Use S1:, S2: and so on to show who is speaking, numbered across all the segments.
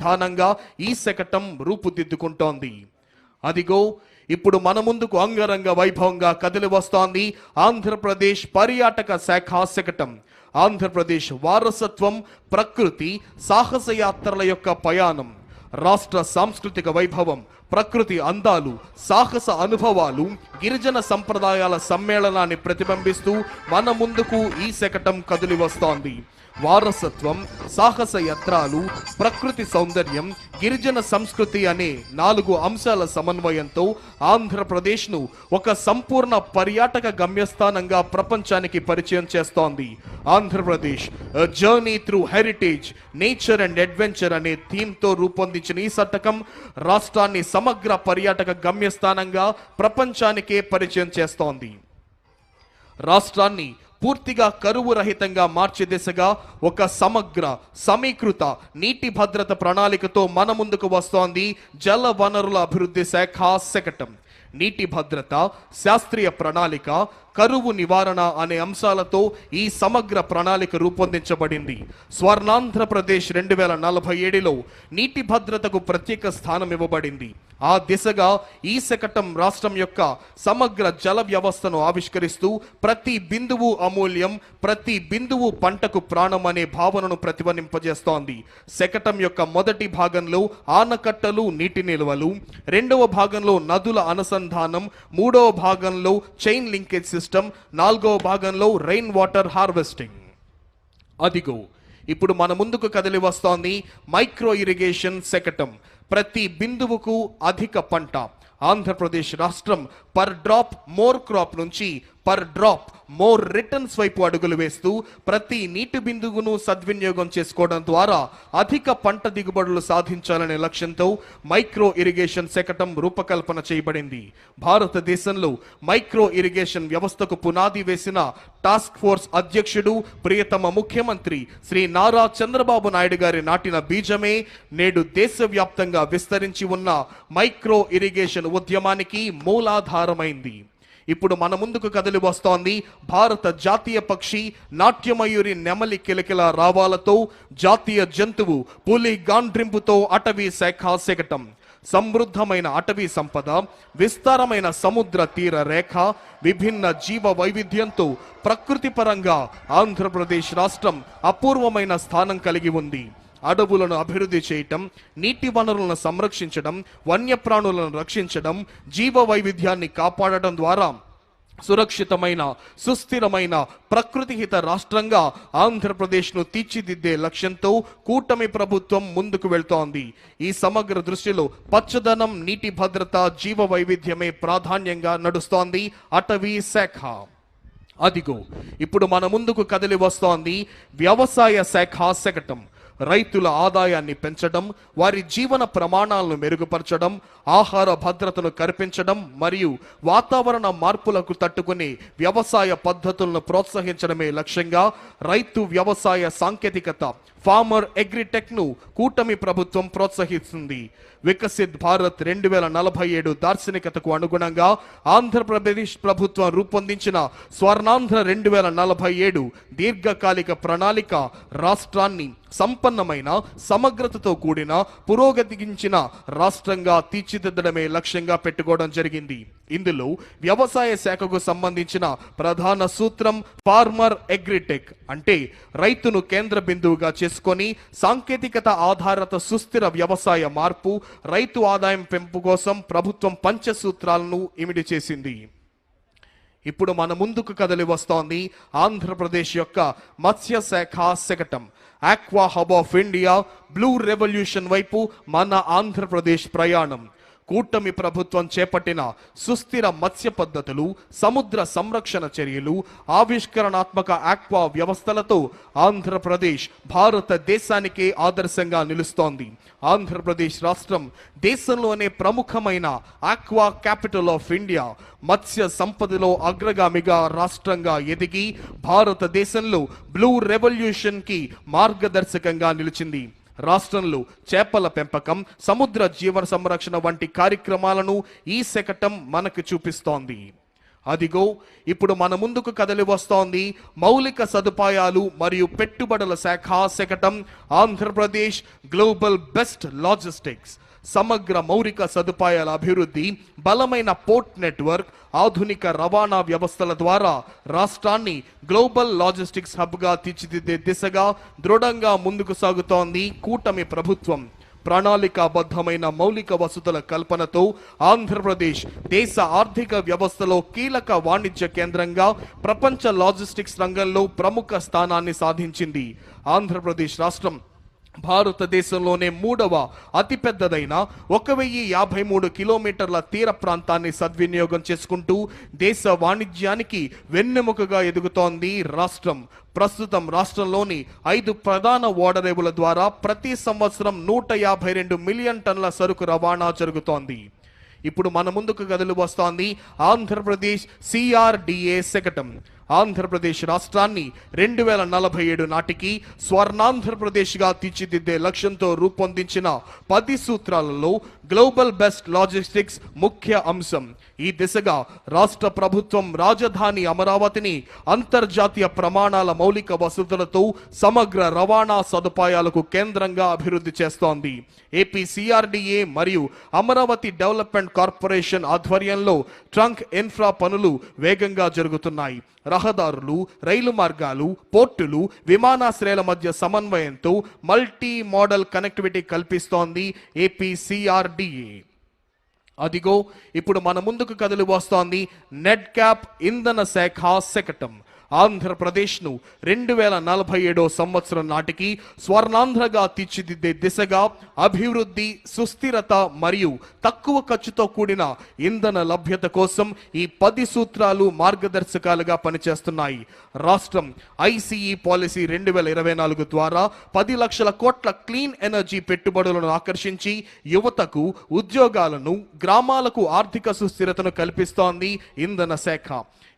S1: విధానంగా ఈ శకటం రూపుదిద్దుకుంటోంది. అదిగో ఇప్పుడు మన ముందుకు అంగరంగ వైభవంగా కదిలి వస్తోంది ఆంధ్రప్రదేశ్ పర్యాటక శాఖ శకటం. ఆంధ్రప్రదేశ్ వారసత్వం, ప్రకృతి, సాహస యాత్రల యొక్క ప్రయాణం, రాష్ట్ర సాంస్కృతిక వైభవం, ప్రకృతి అందాలు, సాహస అనుభవాలు, గిరిజన సంప్రదాయాల సమ్మేళనాన్ని ప్రతిబింబిస్తూ మన ముందుకు ఈ శకటం కదిలి వస్తోంది. వారసత్వం, సాహస యాత్రలు, ప్రకృతి సౌందర్యం, గిరిజన సంస్కృతి అనే 4 అంశాల సమన్వయంతో ఆంధ్రప్రదేశ్ను ఒక సంపూర్ణ పర్యాటక గమ్యస్థానంగా ప్రపంచానికి పరిచయం చేస్తోంది. Andhra Pradesh journey through heritage, nature and adventure అనే థీమ్తో రూపొందించిన ఈ శకటం రాష్ట్రాన్ని సమగ్ర పర్యాటక గమ్యస్థానంగా ప్రపంచానికే పరిచయం చేస్తోంది. రాష్ట్రాన్ని పూర్తిగా కరువు రహితంగా మార్చే దిశగా ఒక సమగ్ర సమీకృత నీటి భద్రత ప్రణాళికతో మన ముందుకు వస్తోంది జల వనరుల అభివృద్ధి శాఖ శకటం. నీటి భద్రత, శాస్త్రీయ ప్రణాళిక, కరువు నివారణ అనే అంశాలతో ఈ సమగ్ర ప్రణాళిక రూపొందించబడింది. స్వర్ణాంధ్రప్రదేశ్ 2047లో నీటి భద్రతకు ప్రత్యేక స్థానం ఇవ్వబడింది. ఆ దిశగా ఈ శకటం రాష్ట్రం యొక్క సమగ్ర జల వ్యవస్థను ఆవిష్కరిస్తూ ప్రతి బిందువు అమూల్యం, ప్రతి బిందువు పంటకు ప్రాణం అనే భావనను ప్రతిధ్వనింపజేస్తోంది. శకటం యొక్క మొదటి భాగంలో ఆనకట్టలు, నీటి నిల్వలు, రెండవ భాగంలో నదుల అనుసంధానం, మూడవ భాగంలో చైన్ లింకేజ్ సిస్టమ్, నాలుగవ భాగంలో రెయిన్ వాటర్ హార్వెస్టింగ్. అదిగో ఇప్పుడు మన ముందుకు కదిలి వస్తోంది మైక్రో ఇరిగేషన్ శకటం. ప్రతి బిందువుకు అధిక పంట. ఆంధ్రప్రదేశ్ రాష్ట్రం పర్ డ్రాప్ మోర్ క్రాప్ నుంచి పర్ డ్రాప్ మోర్ రిటర్న్స్ వైపు అడుగులు వేస్తూ ప్రతి నీటి బిందువును సద్వినియోగం చేసుకోవడం ద్వారా అధిక పంట దిగుబడులు సాధించాలనే లక్ష్యంతో మైక్రో ఇరిగేషన్ శకటం రూపకల్పన చేయబడింది. భారతదేశంలో మైక్రో ఇరిగేషన్ వ్యవస్థకు పునాది వేసిన టాస్క్ ఫోర్స్ అధ్యక్షుడు, ప్రియతమ ముఖ్యమంత్రి శ్రీ నారా చంద్రబాబు నాయుడు గారి నాటిన బీజమే నేడు దేశవ్యాప్తంగా విస్తరించి ఉన్న మైక్రో ఇరిగేషన్ ఉద్యమానికి మూలాధారమైంది. ఇప్పుడు మన ముందుకు కదిలి వస్తోంది భారత జాతీయ పక్షి నాట్యమయూరి నెమలి కిలకిల రావాలతో, జాతీయ జంతువు పులి గాండ్రింపుతో అటవీ శాఖ శకటం. సమృద్ధమైన అటవీ సంపద, విస్తారమైన సముద్ర తీర రేఖ, విభిన్న జీవ వైవిధ్యంతో ప్రకృతి పరంగా ఆంధ్రప్రదేశ్ రాష్ట్రం అపూర్వమైన స్థానం కలిగి ఉంది. అడవులను అభివృద్ధి చేయటం, నీటి వనరులను సంరక్షించడం, వన్యప్రాణులను రక్షించడం, జీవ వైవిధ్యాన్ని కాపాడటం ద్వారా సురక్షితమైన, సుస్థిరమైన, ప్రకృతిహిత రాష్ట్రంగా ఆంధ్రప్రదేశ్ను తీర్చిదిద్దే లక్ష్యంతో కూటమి ప్రభుత్వం ముందుకు వెళ్తోంది. ఈ సమగ్ర దృష్టిలో పచ్చదనం, నీటి భద్రత, జీవ వైవిధ్యమే ప్రాధాన్యంగా నడుస్తోంది అటవీ శాఖ. అదిగో ఇప్పుడు మన ముందుకు కదిలి వస్తోంది వ్యవసాయ శాఖ శకటం. రైతుల ఆదాయాన్ని పెంచడం, వారి జీవన ప్రమాణాలను మెరుగుపరచడం, ఆహార భద్రతను కల్పించడం మరియు వాతావరణ మార్పులకు తట్టుకునే వ్యవసాయ పద్ధతులను ప్రోత్సహించడమే లక్ష్యంగా రైతు వ్యవసాయ సాంకేతికత, ఫార్మర్ అగ్రిటెక్ను కూటమి ప్రభుత్వం ప్రోత్సహిస్తుంది. వికసిత్ భారత్ 2047 దార్శనికతకు అనుగుణంగా ఆంధ్రప్రదేశ్ ప్రభుత్వం రూపొందించిన స్వర్ణాంధ్ర 2047 దీర్ఘకాలిక ప్రణాళిక రాష్ట్రాన్ని సంపన్నమైన, సమగ్రతతో కూడిన, పురోగతించిన రాష్ట్రంగా తీర్చిదిద్దడమే లక్ష్యంగా పెట్టుకోవడం జరిగింది. ఇందులో వ్యవసాయ శాఖకు సంబంధించిన ప్రధాన సూత్రం ఫార్మర్ అగ్రిటెక్, అంటే రైతును కేంద్ర బిందువుగా చేసుకొని సాంకేతికత ఆధారిత సుస్థిర వ్యవసాయ మార్పు, రైతు ఆదాయం పెంపు కోసం ప్రభుత్వం పంచసూత్రాలను ఇమిడి చేసింది. ఇప్పుడు మన ముందుకు కదిలి వస్తోంది ఆంధ్రప్రదేశ్ యొక్క మత్స్య శాఖ శకటం. Aqua hub of India, blue revolution వైపు మన ఆంధ్రప్రదేశ్ ప్రయాణం. కూటమి ప్రభుత్వం చేపట్టిన సుస్థిర మత్స్య పద్ధతులు, సముద్ర సంరక్షణ చర్యలు, ఆవిష్కరణాత్మక ఆక్వా వ్యవస్థలతో ఆంధ్రప్రదేశ్ భారతదేశానికే ఆదర్శంగా నిలుస్తోంది. ఆంధ్రప్రదేశ్ రాష్ట్రం దేశంలోనే ప్రముఖమైన ఆక్వా క్యాపిటల్ ఆఫ్ ఇండియా, మత్స్య సంపదలో అగ్రగామిగా రాష్ట్రంగా ఎదిగి భారతదేశంలో బ్లూ రెవల్యూషన్ కి మార్గదర్శకంగా నిలిచింది. రాష్ట్రంలో చేపల పెంపకం, సముద్ర జీవన సంరక్షణ వంటి కార్యక్రమాలను ఈ శకటం మనకు చూపిస్తోంది. అదిగో ఇప్పుడు మన ముందుకు కదలి వస్తోంది మౌలిక సదుపాయాలు మరియు పెట్టుబడుల శాఖ శకటం ఆంధ్రప్రదేశ్ గ్లోబల్ బెస్ట్ లాజిస్టిక్స్. సమగ్ర మౌలిక సదుపాయాల అభివృద్ధి, బలమైన పోర్ట్ నెట్వర్క్, ఆధునిక రవాణా వ్యవస్థల ద్వారా రాష్ట్రాన్ని గ్లోబల్ లాజిస్టిక్స్ హబ్గా తీర్చిదిద్దే దిశగా దృఢంగా ముందుకు సాగుతోంది కూటమి ప్రభుత్వం. ప్రణాళికాబద్ధమైన మౌలిక వసతుల కల్పనతో ఆంధ్రప్రదేశ్ దేశ ఆర్థిక వ్యవస్థలో కీలక వాణిజ్య కేంద్రంగా ప్రపంచ లాజిస్టిక్స్ రంగంలో ప్రముఖ స్థానాన్ని సాధించింది. ఆంధ్రప్రదేశ్ రాష్ట్రం భారతదేశంలోనే 3వ అతిపెద్దదైన 1053 కిలోమీటర్ల తీర ప్రాంతాన్ని సద్వినియోగం చేసుకుంటూ దేశ వాణిజ్యానికి వెన్నెముకగా ఎదుగుతోంది రాష్ట్రం. ప్రస్తుతం రాష్ట్రంలోని 5 ప్రధాన ఓడరేవుల ద్వారా ప్రతి సంవత్సరం 152 మిలియన్ టన్నుల సరుకు రవాణా జరుగుతోంది. ఇప్పుడు మన ముందుకు కదలి వస్తోంది ఆంధ్రప్రదేశ్ CRDA శకటం. ఆంధ్రప్రదేశ్ రాష్ట్రాన్ని 2047 నాటికి స్వర్ణాంధ్రప్రదేశ్గా తీర్చిదిద్దే లక్ష్యంతో రూపొందించిన 10 సూత్రాలలో గ్లోబల్ బెస్ట్ లాజిస్టిక్స్ ముఖ్య అంశం. ఈ దిశగా రాష్ట్ర ప్రభుత్వం రాజధాని అమరావతిని అంతర్జాతీయ ప్రమాణాల మౌలిక వసతులతో సమగ్ర రవాణా సదుపాయాలకు కేంద్రంగా అభివృద్ధి చేస్తోంది. ఏపీ CRDA మరియు అమరావతి డెవలప్మెంట్ కార్పొరేషన్ ఆధ్వర్యంలో ట్రంక్ ఇన్ఫ్రా పనులు వేగంగా జరుగుతున్నాయి. రహదారులు, రైలు మార్గాలు, పోర్టులు, విమానాశ్రయాల మధ్య సమన్వయంతో మల్టీ మోడల్ కనెక్టివిటీ కల్పిస్తోంది ఏపీ CRDA. అదిగో ఇప్పుడు మన ముందుకు కదిలి వస్తోంది నెట్ క్యాప్ ఇంధన శాఖ శకటం. ఆంధ్రప్రదేశ్ను 2047 సంవత్సరం నాటికి స్వర్ణాంధ్రగా తీర్చిదిద్దే దిశగా అభివృద్ధి, సుస్థిరత మరియు తక్కువ ఖర్చుతో కూడిన ఇంధన లభ్యత కోసం ఈ 10 సూత్రాలు మార్గదర్శకాలుగా పనిచేస్తున్నాయి. రాష్ట్రం ICE పాలసీ 2024 ద్వారా 10 లక్షల కోట్ల క్లీన్ ఎనర్జీ పెట్టుబడులను ఆకర్షించి యువతకు ఉద్యోగాలను, గ్రామాలకు ఆర్థిక సుస్థిరతను కల్పిస్తోంది ఇంధన శాఖ.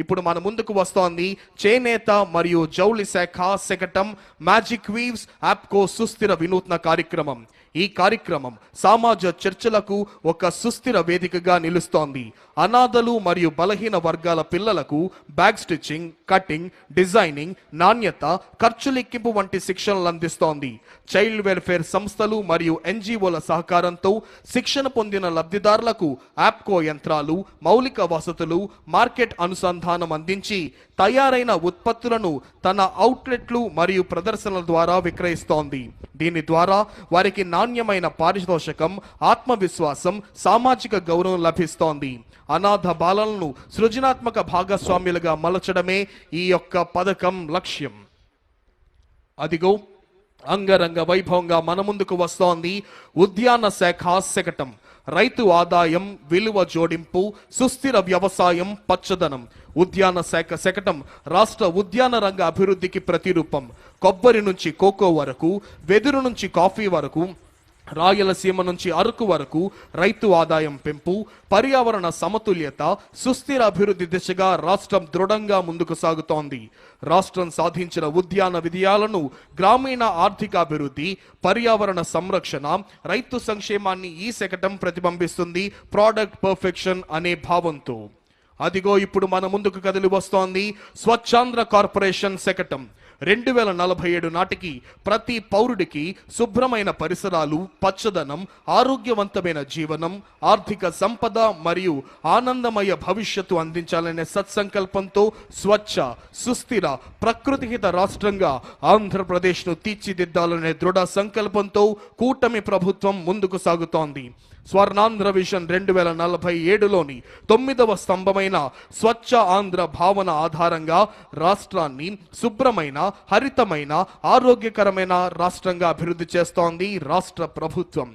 S1: ఇప్పుడు మన ముందుకు వస్తోంది చేనేత మరియు జౌళి శాఖ శకటం మ్యాజిక్ వీవ్స్ యాప్కో సుస్థిర వినూత్న కార్యక్రమం. ఈ కార్యక్రమం సమాజ చర్చలకు ఒక సుస్థిర వేదికగా నిలుస్తోంది. అనాథలు మరియు బలహీన వర్గాల పిల్లలకు బ్యాగ్ స్టిచ్చింగ్, కటింగ్, డిజైనింగ్, నాణ్యత, ఖర్చు లెక్కింపు వంటి శిక్షణలు అందిస్తోంది. చైల్డ్ వెల్ఫేర్ సంస్థలు మరియు NGOల సహకారంతో శిక్షణ పొందిన లబ్ధిదారులకు యాప్కో యంత్రాలు, మౌలిక వసతులు, మార్కెట్ అనుసంధానం అందించి తయారైన ఉత్పత్తులను తన అవుట్లెట్లు మరియు ప్రదర్శనల ద్వారా విక్రయిస్తోంది. దీని ద్వారా వారికి నాణ్యమైన పారితోషికం, ఆత్మవిశ్వాసం, సామాజిక గౌరవం లభిస్తోంది. అనాథ బాలలను సృజనాత్మక భాగస్వామ్యులుగా మలచడమే ఈ యొక్క పథకం లక్ష్యం. అదిగో అంగరంగ వైభవంగా మన ముందుకు వస్తోంది ఉద్యాన శాఖ శకటం. రైతు ఆదాయం, విలువ జోడింపు, సుస్థిర వ్యవసాయం, పచ్చదనం. ఉద్యాన శాఖ శకటం రాష్ట్ర ఉద్యాన రంగ అభివృద్ధికి ప్రతిరూపం. కొబ్బరి నుంచి కోకో వరకు, వెదురు నుంచి కాఫీ వరకు, రాయలసీమ నుంచి అరకు వరకు రైతు ఆదాయం పెంపు, పర్యావరణ సమతుల్యత, సుస్థిర అభివృద్ధి దిశగా రాష్ట్రం దృఢంగా ముందుకు సాగుతోంది. రాష్ట్రం సాధించిన ఉద్యాన విజయాలను గ్రామీణ ఆర్థికాభివృద్ధి, పర్యావరణ సంరక్షణ, రైతు సంక్షేమాన్ని ఈ శకటం ప్రతిబింబిస్తుంది ప్రోడక్ట్ పర్ఫెక్షన్ అనే భావంతో. అదిగో ఇప్పుడు మన ముందుకు కదిలి వస్తోంది స్వచ్ఛాంధ్ర కార్పొరేషన్ శకటం. 2047 నాటికి ప్రతి పౌరుడికి శుభ్రమైన పరిసరాలు, పచ్చదనం, ఆరోగ్యవంతమైన జీవనం, ఆర్థిక సంపద మరియు ఆనందమయ భవిష్యత్తు అందించాలనే సత్సంకల్పంతో స్వచ్ఛ, సుస్థిర, ప్రకృతిహిత రాష్ట్రంగా ఆంధ్రప్రదేశ్ను తీర్చిదిద్దాలనే దృఢ సంకల్పంతో కూటమి ప్రభుత్వం ముందుకు సాగుతోంది. స్వర్ణాంధ్ర విజన్ 2047లోని 9వ స్తంభమైన స్వచ్ఛ ఆంధ్ర భావన ఆధారంగా రాష్ట్రాన్ని శుభ్రమైన, హరితమైన, ఆరోగ్యకరమైన రాష్ట్రంగా అభివృద్ధి చేస్తోంది రాష్ట్ర ప్రభుత్వం.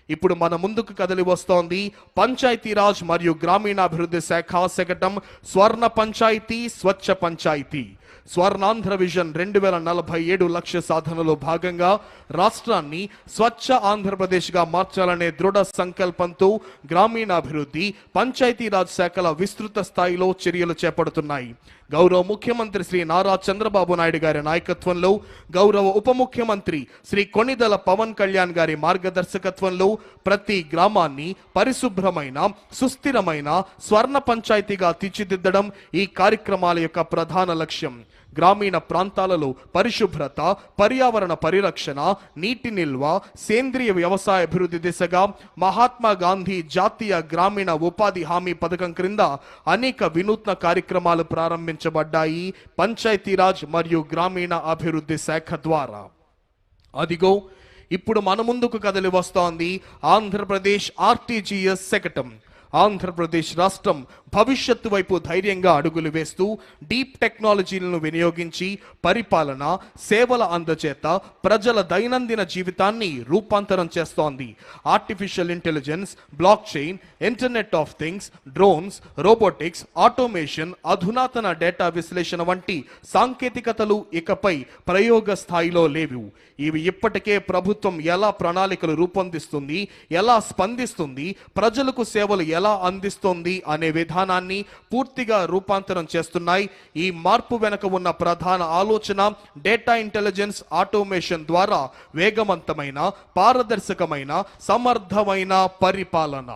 S1: ఇప్పుడు మన ముందుకు కదిలి వస్తోంది పంచాయతీరాజ్ మరియు గ్రామీణాభివృద్ధి శాఖ శకటం స్వర్ణ పంచాయతీ, స్వచ్ఛ పంచాయతీ. స్వర్ణాంధ్ర విజన్ 2047 లక్ష్య సాధనలో భాగంగా రాష్ట్రాన్ని స్వచ్ఛ ఆంధ్రప్రదేశ్గా మార్చాలనే దృఢ సంకల్పంతో గ్రామీణాభివృద్ధి, పంచాయతీరాజ్ శాఖల విస్తృత స్థాయిలో చర్యలు చేపడుతున్నాయి. గౌరవ ముఖ్యమంత్రి శ్రీ నారా చంద్రబాబు నాయుడు గారి నాయకత్వంలో, గౌరవ ఉప ముఖ్యమంత్రి శ్రీ కొణిదెల పవన్ కళ్యాణ్ గారి మార్గదర్శకత్వంలో ప్రతి గ్రామాన్ని పరిశుభ్రమైన, సుస్థిరమైన స్వర్ణ పంచాయతీగా తీర్చిదిద్దడం ఈ కార్యక్రమాల యొక్క ప్రధాన లక్ష్యం. గ్రామీణ ప్రాంతాలలో పరిశుభ్రత, పర్యావరణ పరిరక్షణ, నీటి నిల్వ, సేంద్రియ వ్యవసాయ అభివృద్ధి దిశగా మహాత్మా గాంధీ జాతీయ గ్రామీణ ఉపాధి హామీ పథకం క్రింద అనేక వినూత్న కార్యక్రమాలు ప్రారంభించబడ్డాయి పంచాయతీరాజ్ మరియు గ్రామీణ అభివృద్ధి శాఖ ద్వారా. అదిగో ఇప్పుడు మన ముందుకు కదిలి వస్తోంది ఆంధ్రప్రదేశ్ ఆర్టీజీఎస్ శకటం. ఆంధ్రప్రదేశ్ రాష్ట్రం భవిష్యత్తు వైపు ధైర్యంగా అడుగులు వేస్తూ డీప్ టెక్నాలజీలను వినియోగించి పరిపాలన, సేవల అందచేత ప్రజల దైనందిన జీవితాన్ని రూపాంతరం చేస్తోంది. Artificial intelligence, block chain, internet of things, drones, robotics, automation, అధునాతన డేటా విశ్లేషణ వంటి సాంకేతికతలు ఇకపై ప్రయోగ స్థాయిలో లేవు. ఇవి ఇప్పటికే ప్రభుత్వం ఎలా ప్రణాళికలు రూపొందిస్తుంది, ఎలా స్పందిస్తుంది, ప్రజలకు సేవలు ఎలా అందిస్తుంది అనే విధానాన్ని పూర్తిగా రూపాంతరం చేస్తున్నాయి. ఈ మార్పు వెనుక ఉన్న ప్రధాన ఆలోచన డేటా ఇంటెలిజెన్స్, ఆటోమేషన్ ద్వారా వేగవంతమైన, పారదర్శకమైన, సమర్థమైన పరిపాలన.